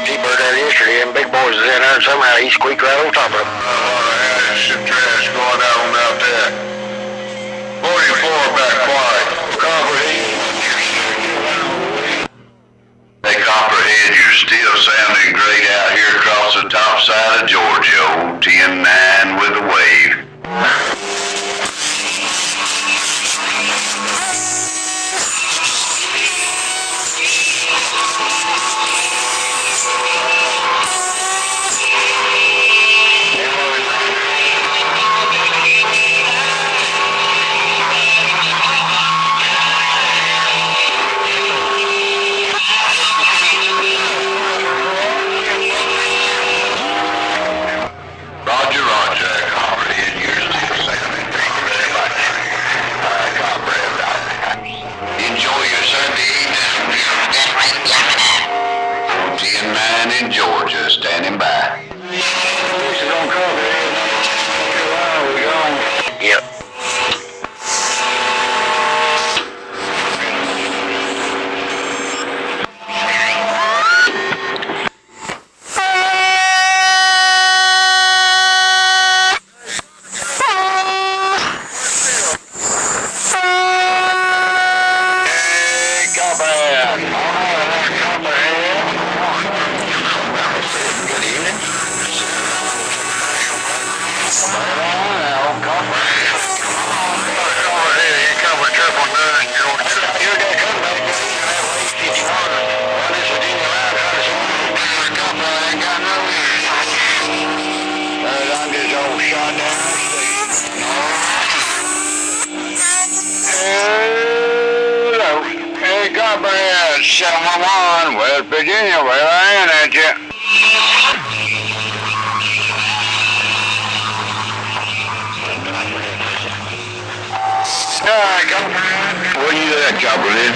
T-Bird there yesterday, and big boys was in there, and somehow he squeaked right over top of him. There's some trash going on out there. 44 back quiet. Hey, Copperhead, you're still sounding great out here across the top side of Georgia. Old 10-9 with a wave. In Georgia, standing by. Yep. Hey, Copperhead, 711, West Virginia, where I am at you. Where you at, Copperhead?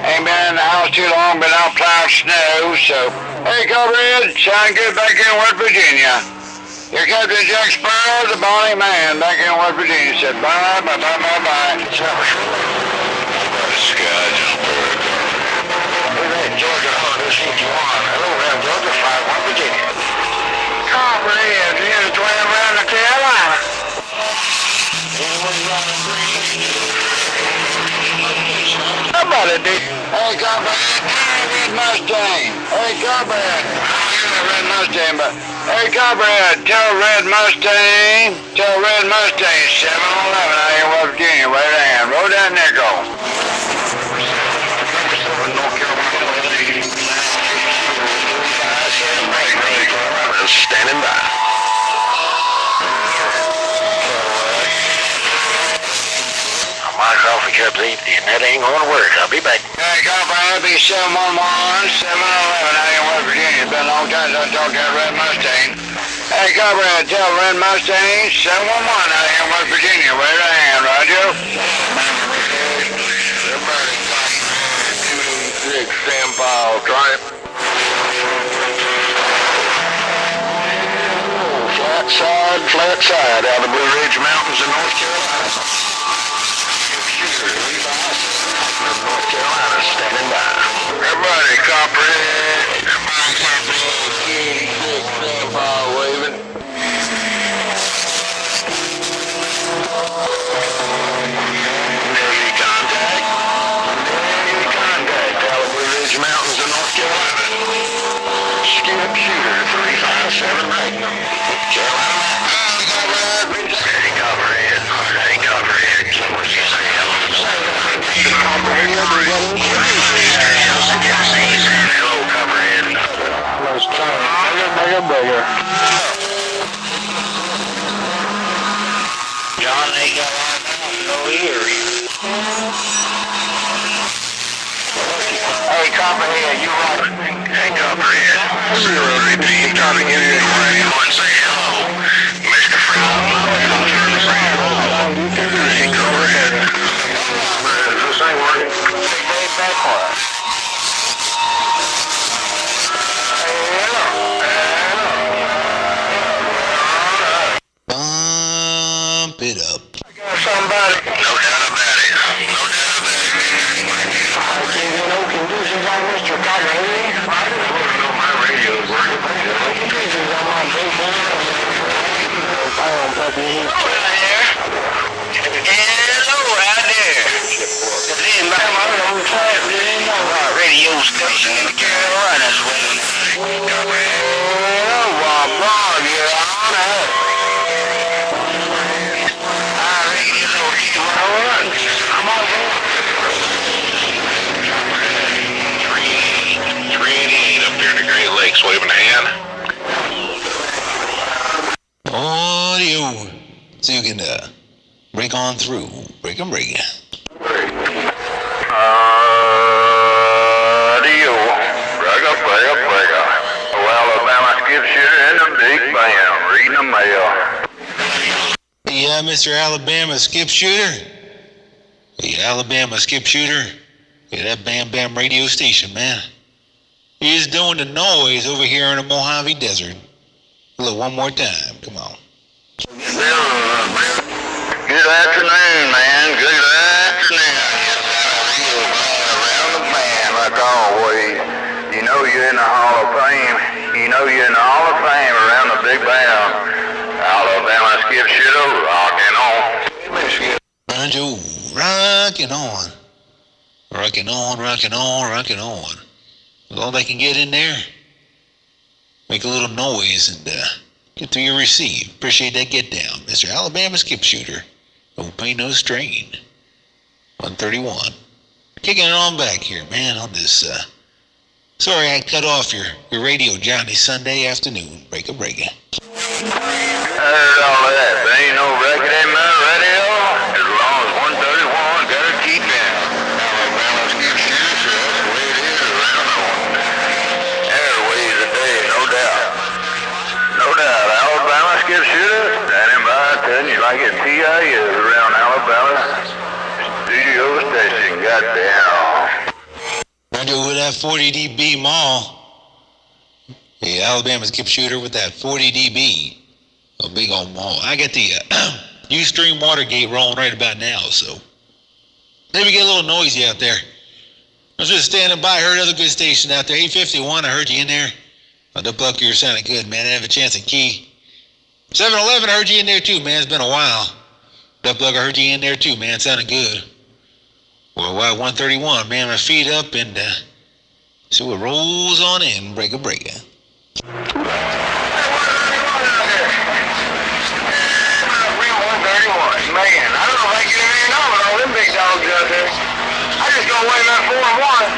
Ain't been in the house too long, been out plowing snow, so. Hey, Copperhead, sound good back in West Virginia. Your Captain Jack Sparrow, the Bonnie Man, back in West Virginia, said bye, bye, bye, bye, bye. Georgia 161. Hello, around Georgia 51, Virginia. Copperhead, here's Dwayne around the Carolina. Somebody did. Hey, Copperhead, Red Mustang. Hey, Copperhead. Red Mustang, but hey, Copperhead, tell Red Mustang 711 out here in West Virginia, where I am. Roll that nickel. Standing by. My coffee cup's empty, and that ain't gonna work. I'll be back. Hey, Copperhead, be 711 711 out here in West Virginia. It's been a long time since I talked to that Red Mustang. Hey, Copperhead, tell Red Mustang 711 out here in West Virginia. Where I am, Roger. Everybody, 286 Sam Powell, try it. Flat side, out of the Blue Ridge Mountains in North Carolina. North Carolina, standing by. Everybody, Copperhead. Everybody, Copperhead. 286 Sam Powell waving. Navy contact. Navy contact, out of Blue Ridge Mountains in North Carolina. Skip shooter, 357 Magnum. Carolina. Hey, Copperhead. Hey, Copperhead. What you say? Copperhead, hello, Copperhead. Let's try bigger. John ain't got no ears. Hey, Copperhead, you right. Hey, Copperhead. Repeat, Tommy, give you and say hello, Mr. Frown. Hey, Copperhead. This ain't working. Hey, backward. Bump it up. I got somebody. No doubt about it. No doubt about it. I see no conditions on Mr. Copperhead. out there. Radio station in the Carolinas. Waving a hand. Audio. So you can break on through. Break 'em, break it. Audio. Break up. Well, Alabama skip shooter in the big band. Reading the mail. Yeah, Mr. Alabama skip shooter. Hey, Alabama skip shooter. Yeah, that Bam Bam radio station, man. He's doing the noise over here in the Mojave Desert. Look, one more time. Come on. Good afternoon, man. Good afternoon. Around the band, like always. You know you're in the Hall of Fame. Around the big band. Alabama skip shooter, rocking on. Banjo, rocking on. Rocking on. All they can get in there, make a little noise and get through your receive. Appreciate that get down, Mr. Alabama skip shooter. Don't pay no strain. 131. Kicking it on back here, man, on this, sorry I cut off your radio, Johnny, Sunday afternoon. Break it. Heard all of that. There ain't no record in my radio. As long as 131, gotta keep down. Alabama skip shooter, so that's the way it is around on. Airways a day, no doubt. Alabama skip shooter, standing by, telling you like it TI is around Alabama. Studio station, goddamn. Banjo with that 40 dB mall. Hey, Alabama skip shooter with that 40 dB. A big old mall. I got the Ustream Watergate rolling right about now, so maybe get a little noisy out there. I was just standing by, heard another good station out there. 851, I heard you in there. The Buck, you're sounding good, man. I didn't have a chance to key. 7-Eleven, I heard you in there too, man. It's been a while. Duck Plug, I heard you in there too, man. Sounding good. Well, 131, man. My feet up and see what rolls on in. Break it. 131. Man, I don't know if I can get anything on with all them big dogs out there. I just go away about 4-1.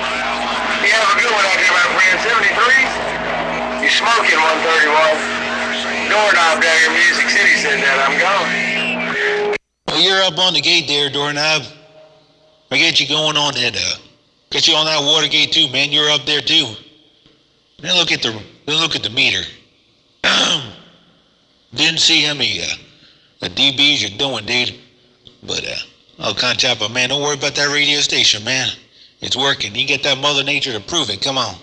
You have a good one out there, my friend. 73. You smoking 131. Doorknob down here in Music City said that. I'm gone. Well, you're up on the gate there, Doorknob. I get you going on that, get you on that Watergate too, man. You're up there too. Then look at the meter. Didn't see how many DBs you're doing, dude. But I'll contact you, man. Don't worry about that radio station, man. It's working. You get that Mother Nature to prove it. Come on.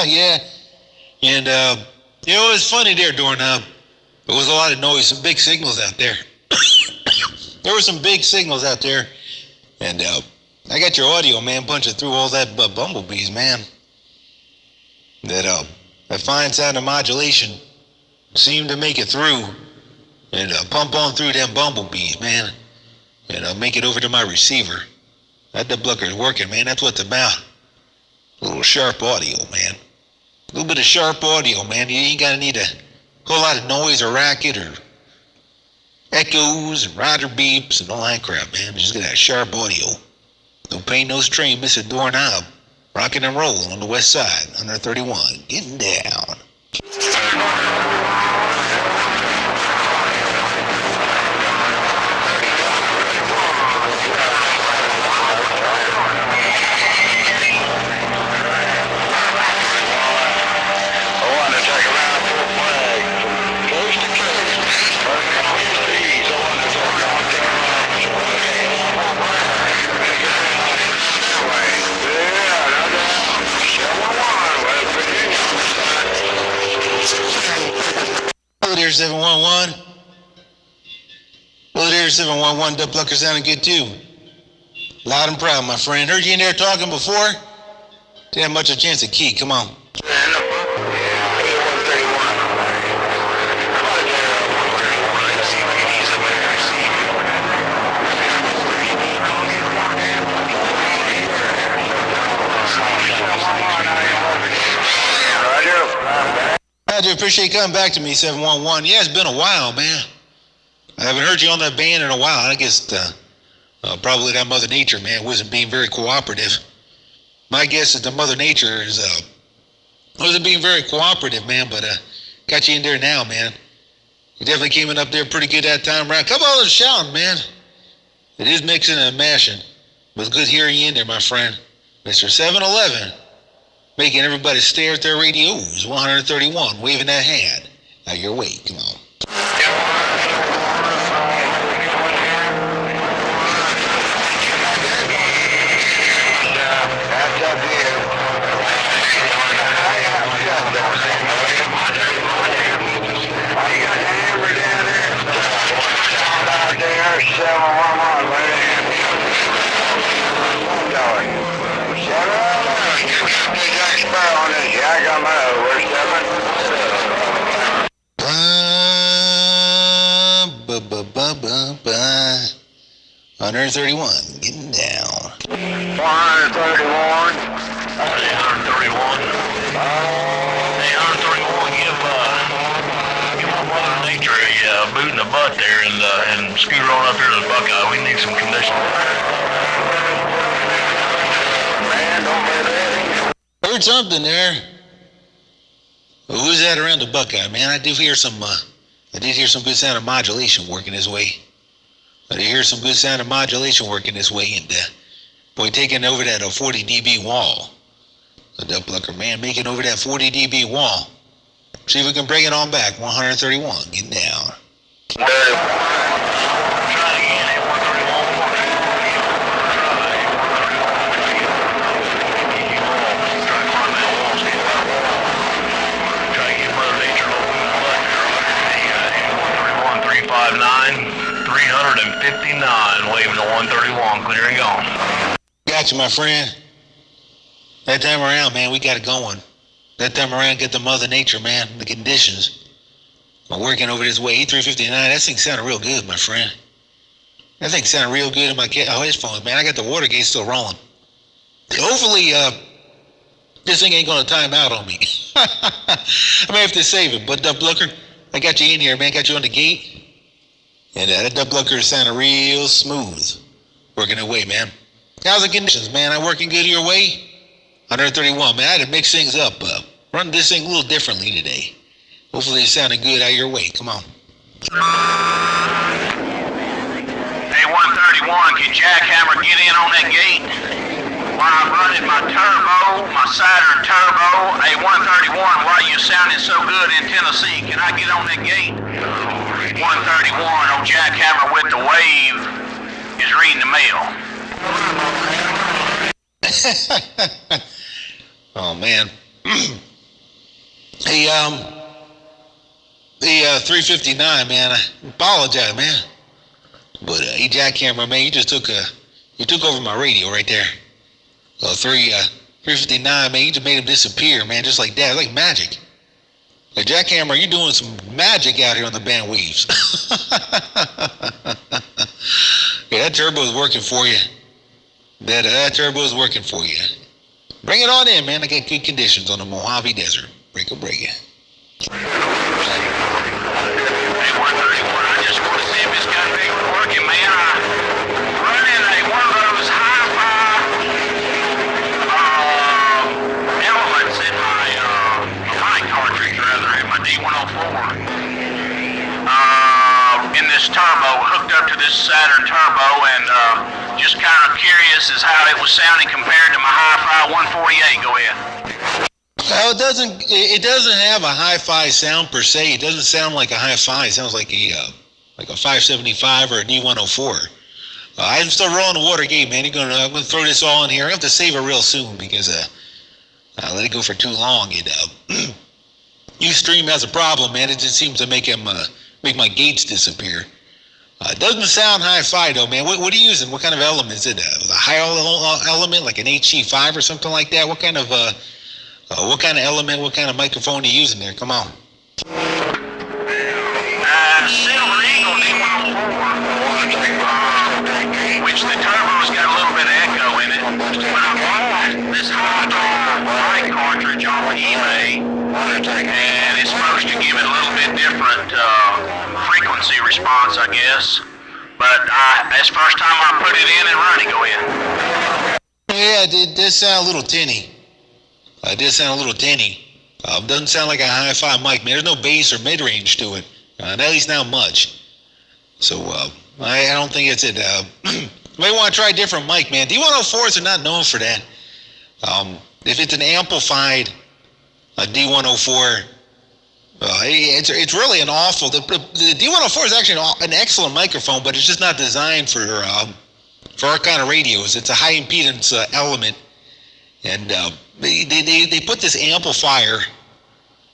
Yeah. And, it was funny there, Doorknob. There was a lot of noise, some big signals out there. There were some big signals out there. And I got your audio, man, punching through all that bumblebees, man. That fine sound of modulation seemed to make it through. And pump on through them bumblebees, man. And make it over to my receiver. That dublucker's working, man. That's what it's about. A little sharp audio, man. A little bit of sharp audio, man. You ain't gotta need a whole lot of noise or racket or echoes and rider beeps and all that crap, man. Just get that sharp audio. Don't pay no strain, Mr. Doorknob. Rocking and rolling on the west side, 131. Getting down. there, 711. Hello there, 711. Duck Plucker sounding good too. Loud and proud, my friend. Heard you in there talking before? Didn't have much of a chance to key. Come on. I do appreciate you coming back to me, 711. Yeah, it's been a while, man. I haven't heard you on that band in a while. I guess probably that Mother Nature, man, wasn't being very cooperative. My guess is the Mother Nature wasn't being very cooperative, man, but got you in there now, man. You definitely came in up there pretty good that time around. Couple others shouting, man. It is mixing and mashing. It was good hearing you in there, my friend. Mr. 711. Making everybody stare at their radios. 131, waving that hand. Out your way, come on. I got my over 131, getting down. 131. 131. Hey, 131, give my Mother Nature a boot in the butt there and scooter on up here to the Buckeye. We need some conditioning. Heard something there. Who's that around the Buckeye, man? I did hear some good sound of modulation working this way. I did hear some good sound of modulation working this way, and boy, taking over that 40 dB wall. The Duck Plucker, man, making over that 40 dB wall. See if we can bring it on back. 131, getting down. Try again, 359, waving to 131, clear and gone. Got you, my friend. That time around, man, we got it going. That time around, get the Mother Nature, man, the conditions. I'm working over this way, 359, that thing sounded real good, my friend. That thing sounded real good in my headphones, man. I got the Watergate still rolling. Hopefully, this thing ain't gonna time out on me. I may have to save it, but Duck Plucker, I got you in here, man, got you on the gate. And that Duck Plucker sounded real smooth. Working away, man. How's the conditions, man? I working good your way? 131, man. I had to mix things up. Run this thing a little differently today. Hopefully it sounded good out your way. Come on. Hey, 131, can Jackhammer get in on that gate? While I'm running my turbo, my Saturn turbo. Hey, 131, why you sounding so good in Tennessee? Can I get on that gate? 131, old Jackhammer with the wave is reading the mail. Oh, man. Hey, 359, man, I apologize, man. But, hey, Jackhammer, man, you took over my radio right there. 359, man, you just made him disappear, man, just like that, like magic. Like, Jackhammer, you're doing some magic out here on the band waves. Yeah, that turbo is working for you. That turbo is working for you. Bring it on in, man. I got good conditions on the Mojave Desert. Break it. Hey, 131, I just want to see if this gun thing was working, man. I'm running one of those hi-fi elements in my cartridge, rather, in my D104. In this turbo, hooked up to this Saturn turbo, and just kind of curious as how it was sounding compared to my hi-fi 148. Go ahead. Well, it doesn't have a hi-fi sound per se. It doesn't sound like a hi-fi. It sounds like a 575 or a D104. I'm still rolling the Watergate, man. I'm gonna throw this all in here. I have to save it real soon because I let it go for too long. Ustream has a problem, man. It just seems to make my gates disappear. It doesn't sound hi-fi though, man. What are you using? What kind of element is it? A high element, like an HC5 or something like that? What kind of element? What kind of microphone are you using there? Come on. Silver Eagle D104, which the turbo's got a little bit of echo in it. But I bought this high-dollar mic cartridge off of eBay, and it's supposed to give it a little bit different frequency response, I guess. But that's the first time I put it in and run it. Go in. Yeah, it did sound a little tinny. Doesn't sound like a hi-fi mic, man. There's no bass or mid-range to it. At least not much. So I don't think it's it. You may want to try a different mic, man. D104s are not known for that. If it's an amplified D104, it's really an awful. The D104 is actually an excellent microphone, but it's just not designed for our kind of radios. It's a high impedance element, and they put this amplifier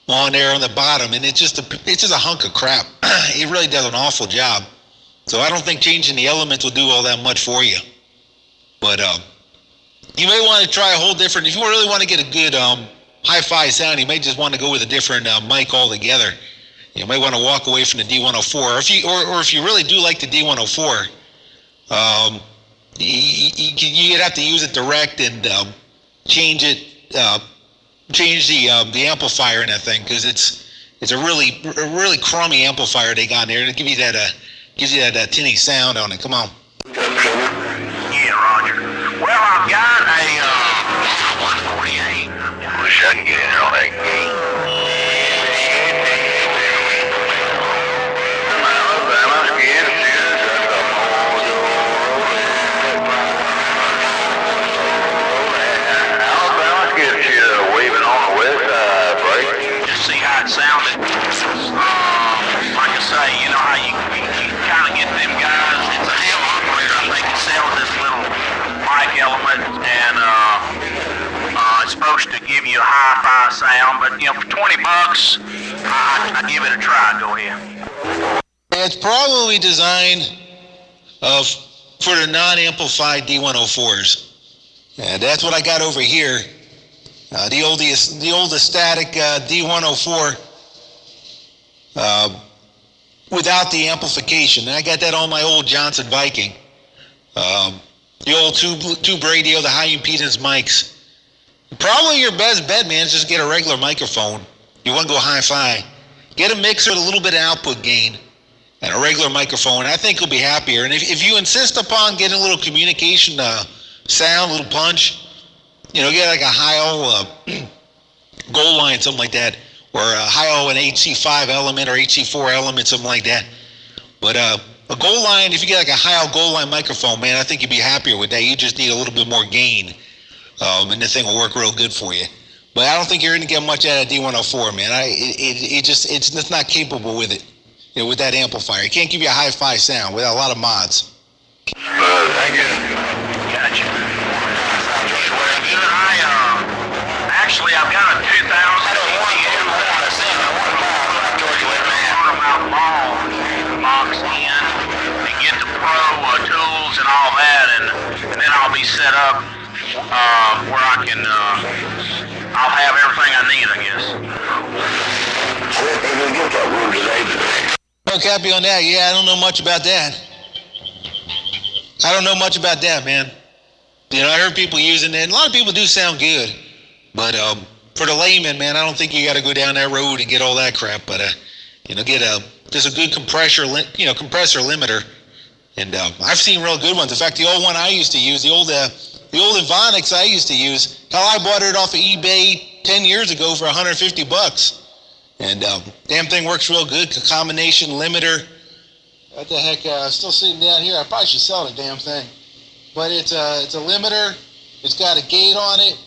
on there on the bottom, and it's just a hunk of crap. It really does an awful job. So I don't think changing the elements will do all that much for you. But you may want to try a whole different. If you really want to get a good hi-fi sound, you may just want to go with a different mic altogether. You may want to walk away from the D104, or if you really do like the D104, you'd have to use it direct and change the amplifier in that thing, because it's a really crummy amplifier they got in there, and it gives you that tinny sound on it. Come on. Yeah, Roger. Well, I've got a 148. Wish I could get in on that game. Sounded, like I say, you know how you kind of get them guys. It's a ham operator, I think, that sells this little mic element, and it's supposed to give you a hi-fi sound. But for $20, I give it a try. Go ahead. It's probably designed for the non-amplified D104s, and that's what I got over here. The old static D104 without the amplification. And I got that on my old Johnson Viking. The old tube radio, the high impedance mics. Probably your best bet, man, is just get a regular microphone. You want to go hi-fi. Get a mixer with a little bit of output gain and a regular microphone. I think you'll be happier. And if you insist upon getting a little communication sound, a little punch, get like a high-O gold line, something like that, or a high-O and HC5 element or HC4 element, something like that. But a gold line, if you get like a high-O gold line microphone, man, I think you'd be happier with that. You just need a little bit more gain, and the thing will work real good for you. But I don't think you're going to get much out of D104, man. It's just not capable with it, with that amplifier. It can't give you a hi-fi sound without a lot of mods. Thank you. Gotcha. Actually, I've got a 2000 EDM box in and get the pro tools and all that, and then I'll be set up where I can, I'll have everything I need, I guess. No copy on that. Yeah, I don't know much about that, man. I heard people using it, and a lot of people do sound good. But for the layman, man, I don't think you got to go down that road and get all that crap. But get just a good compressor limiter, and I've seen real good ones. In fact, the old one I used to use, the old Invonix I used to use, hell, I bought it off of eBay 10 years ago for $150, and damn thing works real good. Combination limiter. What the heck? Still sitting down here. I probably should sell the damn thing, but it's a limiter. It's got a gate on it.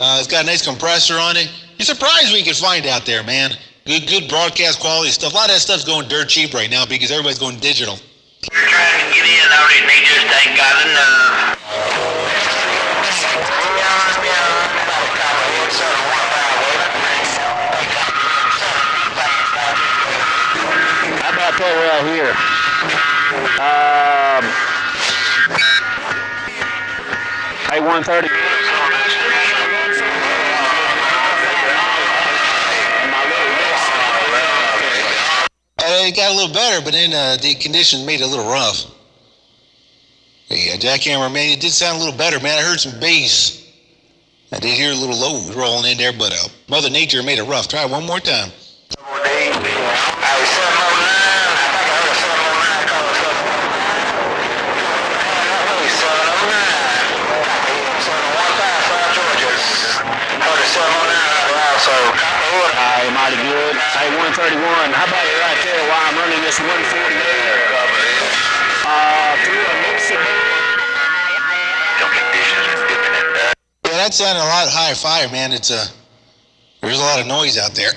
It's got a nice compressor on it. You're surprised what you can find out there, man. Good broadcast quality stuff. A lot of that stuff's going dirt cheap right now because everybody's going digital. You're trying to get in on it and they just ain't got enough. tell you right here. A130. It got a little better, but then the conditions made it a little rough. The jackhammer, man, it did sound a little better, man. I heard some bass. I did hear a little low rolling in there, but Mother Nature made it rough. Try it one more time. Mighty good. Hey, 131. How about you right there while I'm running this 140 through a mixer? Yeah, that sounded a lot higher fire, man. There's a lot of noise out there.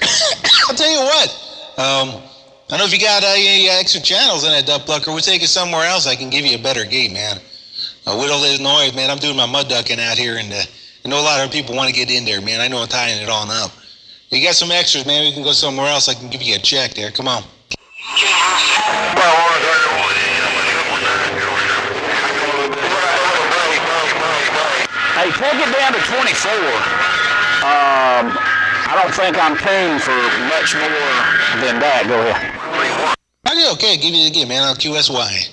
I'll tell you what. I don't know if you got any extra channels in that duck plucker. We'll take it somewhere else. I can give you a better gate, man. With all this noise, man, I'm doing my mud ducking out here, and I know a lot of people want to get in there, man. I know I'm tying it on up. You got some extras, man. We can go somewhere else. I can give you a check there. Come on. Hey, take it down to 24. I don't think I'm keen for much more than that. Go ahead. Okay, give you it again, man. I'll QSY.